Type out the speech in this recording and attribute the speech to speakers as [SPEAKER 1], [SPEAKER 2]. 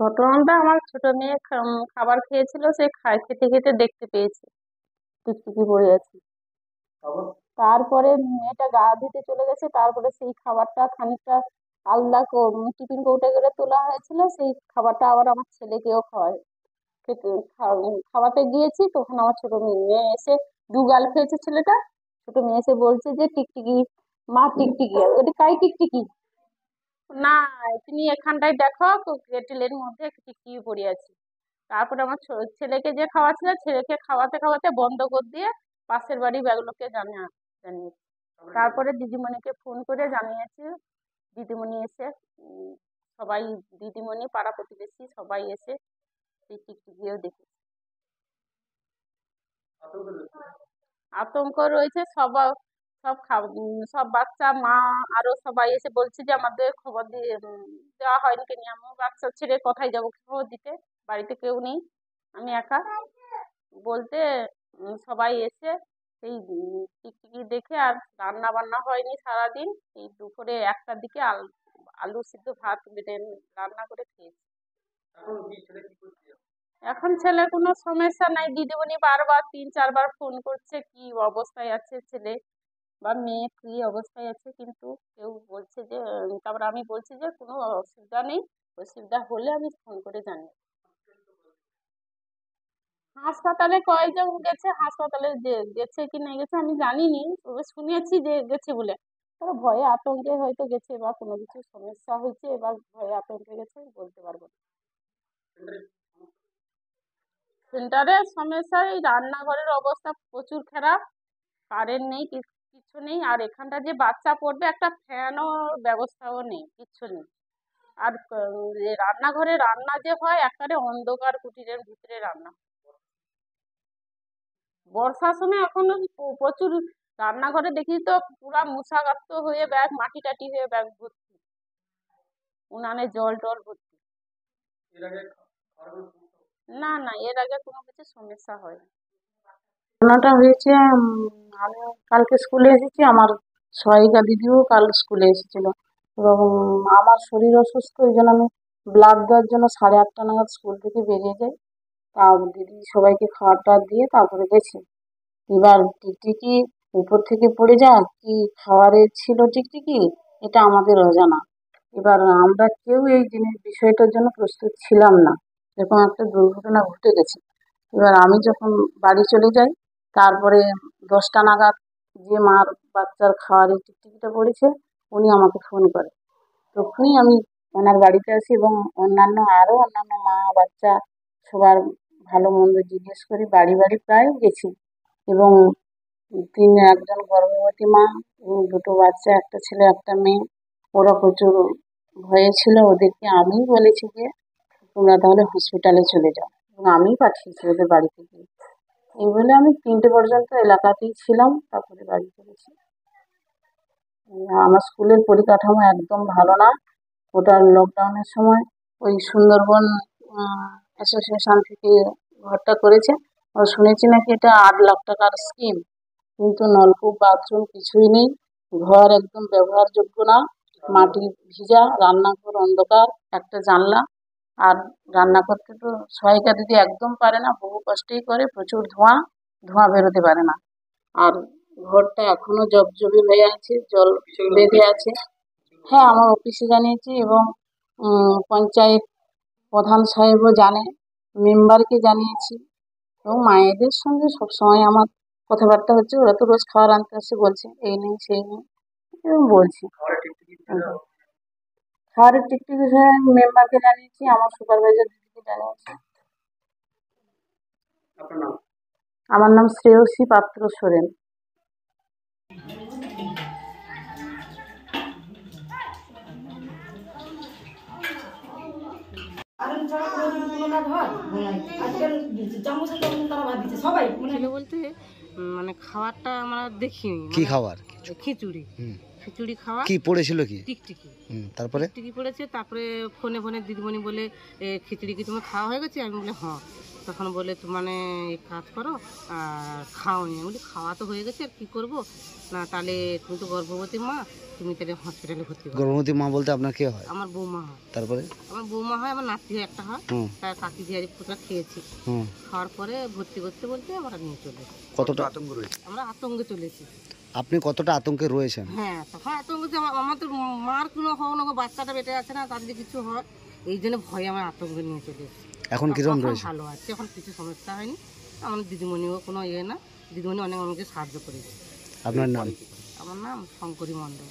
[SPEAKER 1] ঘটনাটা আমার ছোট মেয়ে খাবার খেয়েছিল, সে খেতে খেতে দেখতে পেয়েছে টিকটিকি পড়ে আছে। তারপরে মেয়েটা গা ধুতে চলে গেছে, তারপরে সেই খাবারটা খানিকটা আলাদা টিফিন কৌটো করে তোলা হয়েছিল, সেই খাবারটা আবার আমার ছেলেকেও খাওয়াতে গিয়েছি, তখন আমার ছোট মেয়ে এসে দু গাল খেয়েছে ছেলেটা। ছোট মেয়ে এসে বলছে যে টিকটিকি, মা টিকটিকি, ওটা কাই টিকটিকি না, তুমি এখানটায় দেখো কেটেলের মধ্যে টিকটিকি পড়ে আছে। তারপরে আমার ছেলেকে যে খাওয়াচ্ছিল, ছেলেকে খাওয়াতে খাওয়াতে বন্ধ করে দিয়ে পাশের বাড়ি ব্যাগুলোকে জানিয়েছি। তারপরে দিদিমণিকে ফোন করে জানিয়েছি, দিদিমণি এসে সবাই, দিদিমণি পাড়া প্রতিবেশী সবাই এসে সেই টিকটিকিও দেখে। আতঙ্ক রয়েছে, সব সব বাচ্চা মা আরো সবাই এসে বলছে যে আমাদের খবর দিয়ে দেওয়া হয়নি, কেন আমি বাচ্চা ছেড়ে কোথায় যাবো খবর দিতে, বাড়িতে কেউ নেই, আমি একা বলতে সবাই এসে সেই টিকটিকি দেখে, আর রান্না বান্না হয়নি সারাদিন, এই দুপুরে 1টার দিকে আলু সিদ্ধ ভাত বেটে রান্না করে খেয়েছি। এখন ছেলে কোনো সমস্যা নাই, দিদিমণি বারবার 3-4বার ফোন করছে কি অবস্থায় আছে ছেলে বা মেয়ে, কি অবস্থায় আছে, কিন্তু কেউ বলছে যে তারপর আমি বলছি যে কোনো অসুবিধা নেই, অসুবিধা হলে আমি ফোন করে জানি। হাসপাতালে কয়জন গেছে, হাসপাতালে গেছে কি না গেছে আমি জানিনি, তবে শুনেছি যে গেছে বলে। তবে ভয়ে আতঙ্কে হয়তো গেছে, বা কোনো কিছু সমস্যা হয়েছে, এবার ভয়ে আতঙ্কে গেছে, বলতে পারবো না। সেন্টারের সমস্যা, এই রান্নাঘরের অবস্থা প্রচুর খারাপ, কারেন্ট নেই, কিছু নেই, আর এখানটা যে বাচ্চা পড়বে একটা ফ্যানও ব্যবস্থাও নেই, কিচ্ছু নেই। আর রান্নাঘরে রান্না যে হয় একেবারে অন্ধকার কুটিরের ভিতরে রান্না। বর্ষার সময় এখন প্রচুর রান্নাঘরে দেখি তো পুরা মশাগ্রস্ত হয়ে ব্যাগ, মাটি টাটি হয়ে ব্যাগ ভর্তি, উনানে জল টল ভর্তি। না না, এর আগে কোনো কিছু সমস্যা হয়নি। ঘটনাটা হয়েছে, আমি কালকে স্কুলে এসেছি, আমার সহায়িকা দিদিও কাল স্কুলে এসেছিল, এবং আমার শরীর অসুস্থ, ওই জন্য আমি ব্লাড দেওয়ার জন্য 8:30 নাগাদ স্কুল থেকে বেরিয়ে যাই। তা দিদি সবাইকে খাবার টাবার দিয়ে তারপরে গেছি। এবার টিকটিকি উপর থেকে পড়ে যাক কি খাবারের ছিল টিকটিকি, এটা আমাদের অজানা। এবার আমরা কেউ এই বিষয়টার জন্য প্রস্তুত ছিলাম না, এরকম একটা দুর্ঘটনা ঘটে গেছে। এবার আমি যখন বাড়ি চলে যাই, তারপরে 10টা নাগাদ যে মার বাচ্চার খাওয়ারে টিকটিকিটা পড়েছে, উনি আমাকে ফোন করে, তখনই আমি ওনার বাড়িতে আসি, এবং অন্যান্য মা বাচ্চা সবার ভালো মন্দ জিজ্ঞেস করি, বাড়ি বাড়ি প্রায় গেছি, এবং একজন গর্ভবতী মা এবং 2টো বাচ্চা, একটা ছেলে একটা মেয়ে, ওরা প্রচুর ভয়ে ছিল, ওদেরকে আমি বলেছি যে তোমরা তাহলে হসপিটালে চলে যাও, এবং আমি পাঠিয়েছি ওদের বাড়ি থেকে। এই বলে আমি 3টে পর্যন্ত এলাকাতেই ছিলাম, তারপরে বাড়ি চলেছি। আমার স্কুলের পরিকাঠামো একদম ভালো না। ওটা লকডাউনের সময় ওই সুন্দরবন অ্যাসোসিয়েশন থেকে ঘরটা করেছে, শুনেছি নাকি এটা 8 লাখ টাকার স্কিম, কিন্তু নলকূপ বাথরুম কিছুই নেই, ঘর একদম ব্যবহারযোগ্য না, মাটি ভিজা, রান্নাঘর অন্ধকার, একটা জানলা, আর রান্না করতে তো সহায়িকা দিদি একদম পারে না, বহু কষ্টেই করে, প্রচুর ধোঁয়া, ধোঁয়া বেরোতে পারে না, আর ঘরটা এখনো জবজবে হয়ে আছে, জল বেঁধে আছে। হ্যাঁ, আমার অফিসে জানিয়েছি, এবং পঞ্চায়েত প্রধান সাহেবও জানে, মেম্বারকে জানিয়েছি, এবং মায়েদের সঙ্গে সবসময় আমার কথাবার্তা হচ্ছে, ওরা তো রোজ খাবার আনতে আসে, বলছে এই নেই সেই নেই, এবং বলছি খাবারের টিকটিকি বিষয়ে মেম্বারকে জানিয়েছি, আমার সুপারভাইজার দিদিকে জানিয়েছি। আমার নাম শ্রেয়সী পাত্র সোরেন।
[SPEAKER 2] বলতে মানে খাবারটা আমরা দেখিনি,
[SPEAKER 3] কি খাবার?
[SPEAKER 2] খিচুড়ি, খিচুড়ি খাওয়া।
[SPEAKER 3] কি পড়েছিল? কি
[SPEAKER 2] টিকটিকি,
[SPEAKER 3] তারপরে
[SPEAKER 2] টিকটিকি পড়েছে। তারপরে ফোনে দিদিমণি বলে খিচুড়ি কি তোমার খাওয়া হয়ে গেছে? আমি বলে হ্যাঁ। তখন বলে তো মানে এক কাজ করো আর খাও নি। আমি বলি খাওয়া তো হয়ে গেছে আর কী করবো, না তাহলে তুমি তো গর্ভবতী মা, তুমি তাহলে হসপিটালে ভর্তি করো।
[SPEAKER 3] গর্ভবতী মা বলতে আপনার কে হয়?
[SPEAKER 2] আমার বৌমা হয়।
[SPEAKER 3] তারপরে?
[SPEAKER 2] আমার বৌমা হয়, আমার নাতি হয় একটা হয়, তার কাকি ঝিয়ারি ফুটা খেয়েছি। খাওয়ার পরে ভর্তি করতে বলতে আমরা নিয়ে চলে এসেছি।
[SPEAKER 3] কতটা আতঙ্ক রয়েছে?
[SPEAKER 2] আমরা আতঙ্কে চলেছি।
[SPEAKER 3] আপনি কতটা আতঙ্কে রয়েছেন?
[SPEAKER 2] হ্যাঁ, তখন আতঙ্ক যে আমার তো মার কোনো হওয়া না, বাচ্চাটা বেঁটে আছে না, তার যদি কিছু হয় এই জন্য ভয়ে আমার আতঙ্কে নিয়ে চলে এসেছি।
[SPEAKER 3] এখন কিরকম রয়েছে?
[SPEAKER 2] ভালো আছে, এখন কিছু সমস্যা হয়নি। আমার দিদিমণিও কোনো ইয়ে না, দিদিমণি অনেক আমাকে সাহায্য করেছে।
[SPEAKER 3] আপনার নাম?
[SPEAKER 2] আমার নাম শঙ্করী মণ্ডল।